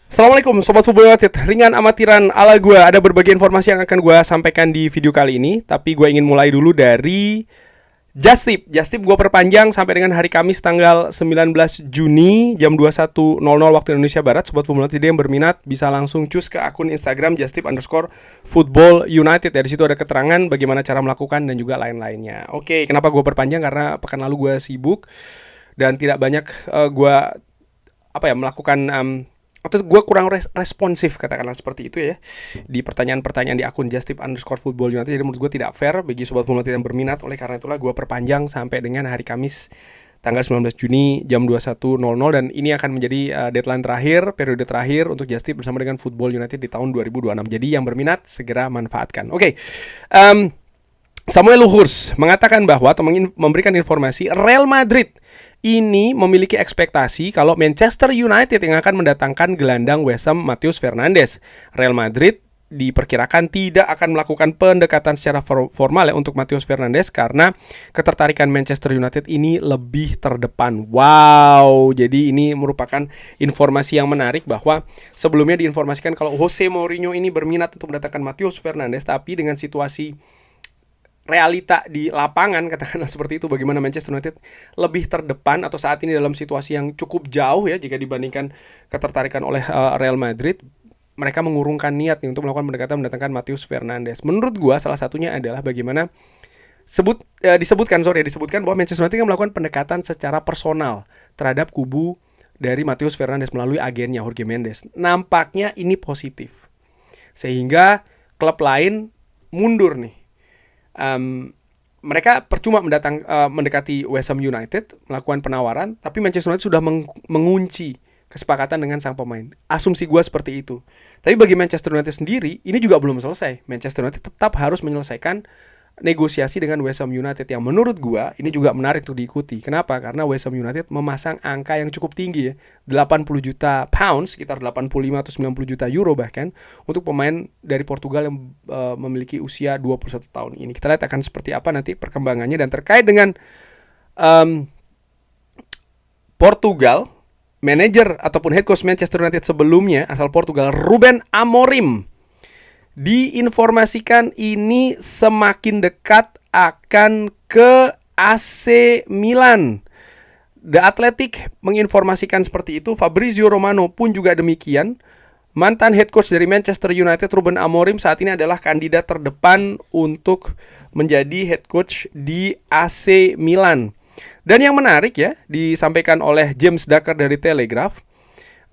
Assalamualaikum Sobat Football United. Ringan amatiran ala gue. Ada berbagai informasi yang akan gue sampaikan di video kali ini. Tapi gue ingin mulai dulu dari Just Tip. Just Tip gue perpanjang sampai dengan hari Kamis tanggal 19 Juni jam 21.00 waktu Indonesia Barat. Sobat Football United yang berminat bisa langsung cus ke akun Instagram justip_football United. Ya, di situ ada keterangan bagaimana cara melakukan dan juga lain-lainnya. Oke, kenapa gue perpanjang? Karena pekan lalu gue sibuk dan tidak banyak gue melakukan atau gue kurang responsif, katakanlah seperti itu ya, di pertanyaan-pertanyaan di akun justip_football United. Jadi menurut gue tidak fair bagi Sobat Football United yang berminat. Oleh karena itulah gue perpanjang sampai dengan hari Kamis tanggal 19 Juni jam 21.00. Dan ini akan menjadi deadline terakhir, periode terakhir untuk Justip bersama dengan Football United di tahun 2026. Jadi yang berminat segera manfaatkan. Oke. Samuel Luhurs mengatakan bahwa atau memberikan informasi Real Madrid ini memiliki ekspektasi kalau Manchester United yang akan mendatangkan gelandang West Ham Matheus Fernandes. Real Madrid diperkirakan tidak akan melakukan pendekatan secara formal ya untuk Matheus Fernandes karena ketertarikan Manchester United ini lebih terdepan. Wow, jadi ini merupakan informasi yang menarik bahwa sebelumnya diinformasikan kalau Jose Mourinho ini berminat untuk mendatangkan Matheus Fernandes, tapi dengan situasi realita di lapangan, katakanlah seperti itu, bagaimana Manchester United lebih terdepan atau saat ini dalam situasi yang cukup jauh ya jika dibandingkan ketertarikan oleh Real Madrid, mereka mengurungkan niat nih untuk melakukan pendekatan mendatangkan Matheus Fernandes. Menurut gua salah satunya adalah bagaimana disebutkan bahwa Manchester United melakukan pendekatan secara personal terhadap kubu dari Matheus Fernandes melalui agennya Jorge Mendes. Nampaknya ini positif, sehingga klub lain mundur nih. Mereka percuma mendekati West Ham United, melakukan penawaran, tapi Manchester United sudah mengunci kesepakatan dengan sang pemain. Asumsi gue seperti itu. Tapi bagi Manchester United sendiri, ini juga belum selesai. Manchester United tetap harus menyelesaikan negosiasi dengan West Ham United yang menurut gua ini juga menarik untuk diikuti. Kenapa? Karena West Ham United memasang angka yang cukup tinggi ya, 80 juta pounds, sekitar 85 atau 90 juta euro bahkan, untuk pemain dari Portugal yang memiliki usia 21 tahun ini. Kita lihat akan seperti apa nanti perkembangannya. Dan terkait dengan Portugal, manajer ataupun head coach Manchester United sebelumnya asal Portugal, Ruben Amorim, diinformasikan ini semakin dekat akan ke AC Milan. The Athletic menginformasikan seperti itu. Fabrizio Romano pun juga demikian. Mantan head coach dari Manchester United Ruben Amorim saat ini adalah kandidat terdepan untuk menjadi head coach di AC Milan. Dan yang menarik ya, disampaikan oleh James Ducker dari Telegraph,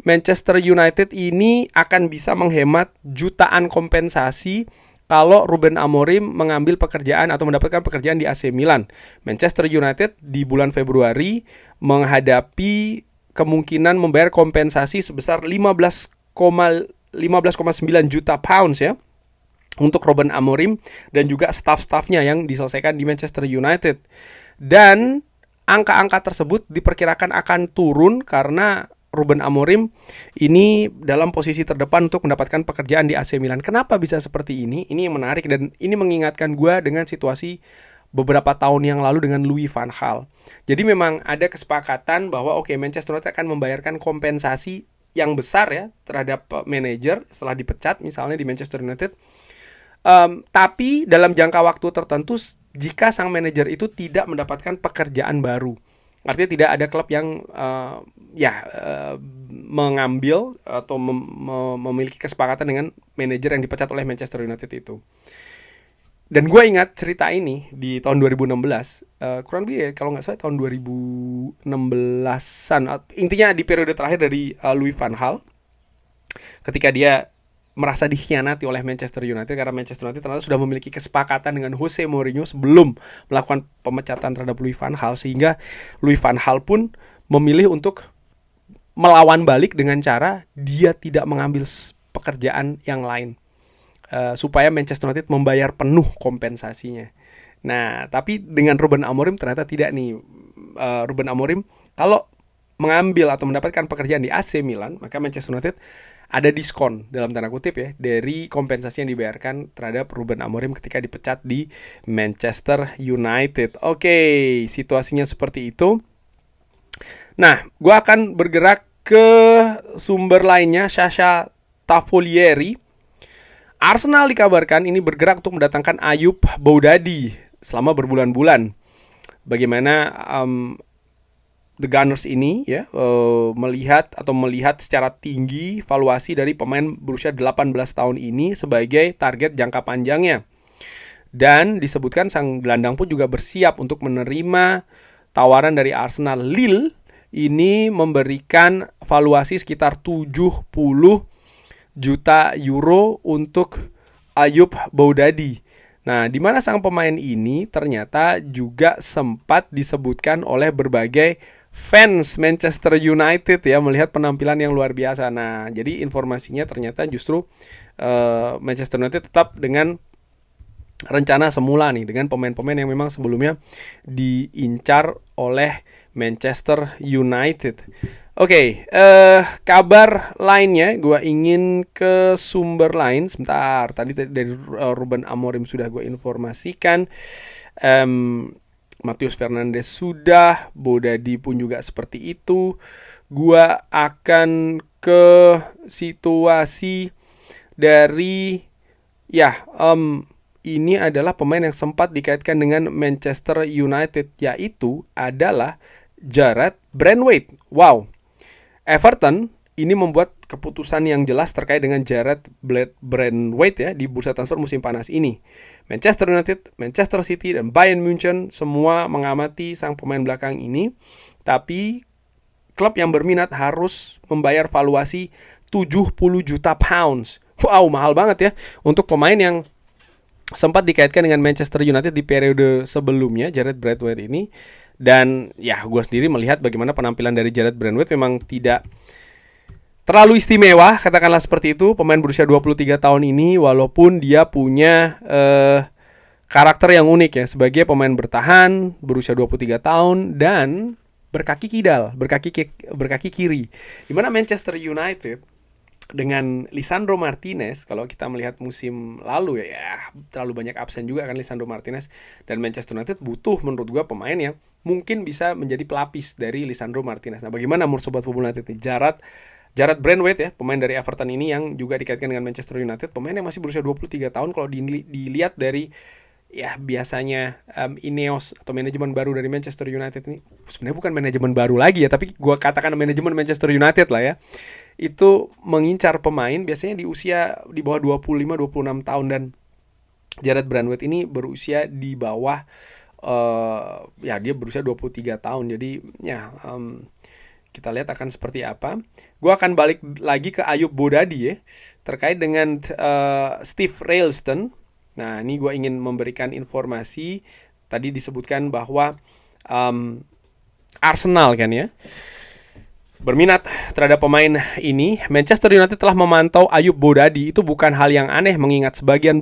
Manchester United ini akan bisa menghemat jutaan kompensasi kalau Ruben Amorim mengambil pekerjaan atau mendapatkan pekerjaan di AC Milan. Manchester United di bulan Februari menghadapi kemungkinan membayar kompensasi sebesar 15,9 juta pounds ya untuk Ruben Amorim dan juga staff-staffnya yang diselesaikan di Manchester United. Dan angka-angka tersebut diperkirakan akan turun karena Ruben Amorim ini dalam posisi terdepan untuk mendapatkan pekerjaan di AC Milan. Kenapa bisa seperti ini? Ini yang menarik dan ini mengingatkan gue dengan situasi beberapa tahun yang lalu dengan Louis van Gaal. Jadi memang ada kesepakatan bahwa Manchester United akan membayarkan kompensasi yang besar ya terhadap manajer setelah dipecat misalnya di Manchester United. Tapi dalam jangka waktu tertentu jika sang manajer itu tidak mendapatkan pekerjaan baru. Artinya tidak ada klub yang mengambil atau memiliki kesepakatan dengan manajer yang dipecat oleh Manchester United itu. Dan gue ingat cerita ini di tahun 2016, kurang lebih ya, kalau nggak salah tahun 2016an. Intinya di periode terakhir dari Louis van Gaal, ketika dia merasa dikhianati oleh Manchester United karena Manchester United ternyata sudah memiliki kesepakatan dengan Jose Mourinho sebelum melakukan pemecatan terhadap Louis van Gaal, sehingga Louis van Gaal pun memilih untuk melawan balik dengan cara dia tidak mengambil pekerjaan yang lain supaya Manchester United membayar penuh kompensasinya. Nah, tapi dengan Ruben Amorim ternyata tidak nih. Ruben Amorim kalau mengambil atau mendapatkan pekerjaan di AC Milan, maka Manchester United ada diskon dalam tanda kutip ya dari kompensasi yang dibayarkan terhadap Ruben Amorim ketika dipecat di Manchester United. Oke, situasinya seperti itu. Nah, gue akan bergerak ke sumber lainnya, Sasha Tavolieri, Arsenal dikabarkan ini bergerak untuk mendatangkan Ayoub Boudadi selama berbulan-bulan. Bagaimana The Gunners ini ya melihat secara tinggi valuasi dari pemain berusia 18 tahun ini sebagai target jangka panjangnya. Dan disebutkan sang gelandang pun juga bersiap untuk menerima tawaran dari Arsenal. Lille ini memberikan valuasi sekitar 70 juta euro untuk Ayoub Boudadi. Nah, di mana sang pemain ini ternyata juga sempat disebutkan oleh berbagai fans Manchester United ya, melihat penampilan yang luar biasa. Nah, jadi informasinya ternyata justru Manchester United tetap dengan rencana semula nih, dengan pemain-pemain yang memang sebelumnya diincar oleh Manchester United. Oke, kabar lainnya gue ingin ke sumber lain. Sebentar, tadi dari Ruben Amorim sudah gue informasikan. Matheus Fernandes sudah, Boudadi pun juga seperti itu. Gua akan ke situasi dari ini adalah pemain yang sempat dikaitkan dengan Manchester United, yaitu adalah Jarrad Brandwaite. Wow. Everton ini membuat keputusan yang jelas terkait dengan Jarrad Brandwaite ya di bursa transfer musim panas ini. Manchester United, Manchester City, dan Bayern Munchen semua mengamati sang pemain belakang ini. Tapi klub yang berminat harus membayar valuasi 70 juta pounds. Wow, mahal banget ya untuk pemain yang sempat dikaitkan dengan Manchester United di periode sebelumnya, Jarrad Brandwaite ini. Dan ya, gue sendiri melihat bagaimana penampilan dari Jarrad Brandwaite memang tidak terlalu istimewa, katakanlah seperti itu. Pemain berusia 23 tahun ini, walaupun dia punya karakter yang unik ya, sebagai pemain bertahan, berusia 23 tahun, dan berkaki kidal, berkaki kiri. Dimana Manchester United dengan Lisandro Martinez, kalau kita melihat musim lalu ya terlalu banyak absen juga kan Lisandro Martinez, dan Manchester United butuh menurut gue pemain yang mungkin bisa menjadi pelapis dari Lisandro Martinez. Nah, bagaimana menurut Sobat Football United ini? Jarrad Brandwaite ya, pemain dari Everton ini yang juga dikaitkan dengan Manchester United, pemain yang masih berusia 23 tahun. Kalau dilihat dari ya biasanya Ineos atau manajemen baru dari Manchester United ini, sebenarnya bukan manajemen baru lagi ya, tapi gue katakan manajemen Manchester United lah ya, itu mengincar pemain biasanya di usia di bawah 25-26 tahun, dan Jarrad Brandwaite ini berusia di bawah dia berusia 23 tahun. Jadi ya kita lihat akan seperti apa. Gue akan balik lagi ke Ayoub Boudadi ya, terkait dengan Steve Ralston. Nah, ini gue ingin memberikan informasi. Tadi disebutkan bahwa Arsenal kan ya berminat terhadap pemain ini. Manchester United telah memantau Ayoub Boudadi. Itu bukan hal yang aneh mengingat sebagian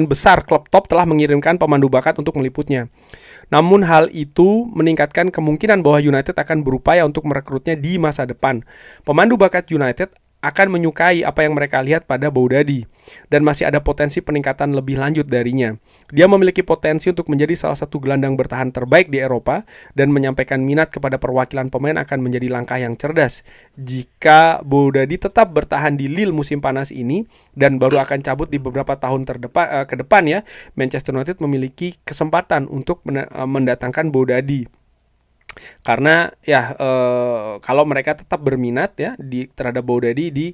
besar klub top telah mengirimkan pemandu bakat untuk meliputnya. Namun hal itu meningkatkan kemungkinan bahwa United akan berupaya untuk merekrutnya di masa depan. Pemandu bakat United akan menyukai apa yang mereka lihat pada Boudadi, dan masih ada potensi peningkatan lebih lanjut darinya. Dia memiliki potensi untuk menjadi salah satu gelandang bertahan terbaik di Eropa, dan menyampaikan minat kepada perwakilan pemain akan menjadi langkah yang cerdas. Jika Boudadi tetap bertahan di Lille musim panas ini dan baru akan cabut di beberapa tahun ke depan ya, Manchester United memiliki kesempatan untuk mendatangkan Boudadi. Karena ya kalau mereka tetap berminat ya terhadap Boudadi di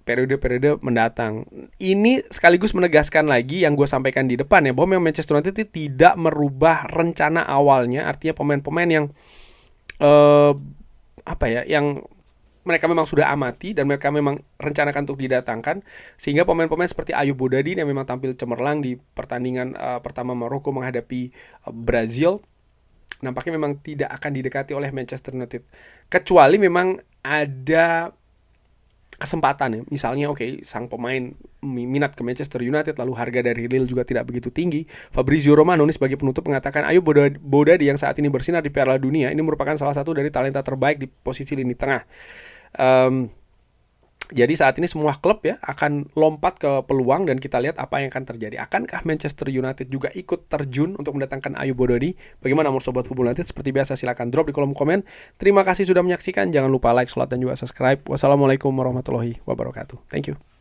periode-periode mendatang. Ini sekaligus menegaskan lagi yang gue sampaikan di depan ya, bahwa Manchester United tidak merubah rencana awalnya. Artinya pemain-pemain yang yang mereka memang sudah amati dan mereka memang rencanakan untuk didatangkan, sehingga pemain-pemain seperti Ayoub Boudadi yang memang tampil cemerlang di pertandingan pertama Maroko menghadapi Brazil, nampaknya memang tidak akan didekati oleh Manchester United, kecuali memang ada kesempatan ya. Misalnya sang pemain minat ke Manchester United, lalu harga dari Lille juga tidak begitu tinggi. Fabrizio Romano sebagai penutup mengatakan Ayoub Boudadi yang saat ini bersinar di Piala Dunia ini merupakan salah satu dari talenta terbaik di posisi lini tengah. Jadi saat ini semua klub ya akan lompat ke peluang dan kita lihat apa yang akan terjadi. Akankah Manchester United juga ikut terjun untuk mendatangkan Ayu Bodoni? Bagaimana menurut Sobat Football United? Seperti biasa silahkan drop di kolom komen. Terima kasih sudah menyaksikan. Jangan lupa like, share, dan juga subscribe. Wassalamualaikum warahmatullahi wabarakatuh. Thank you.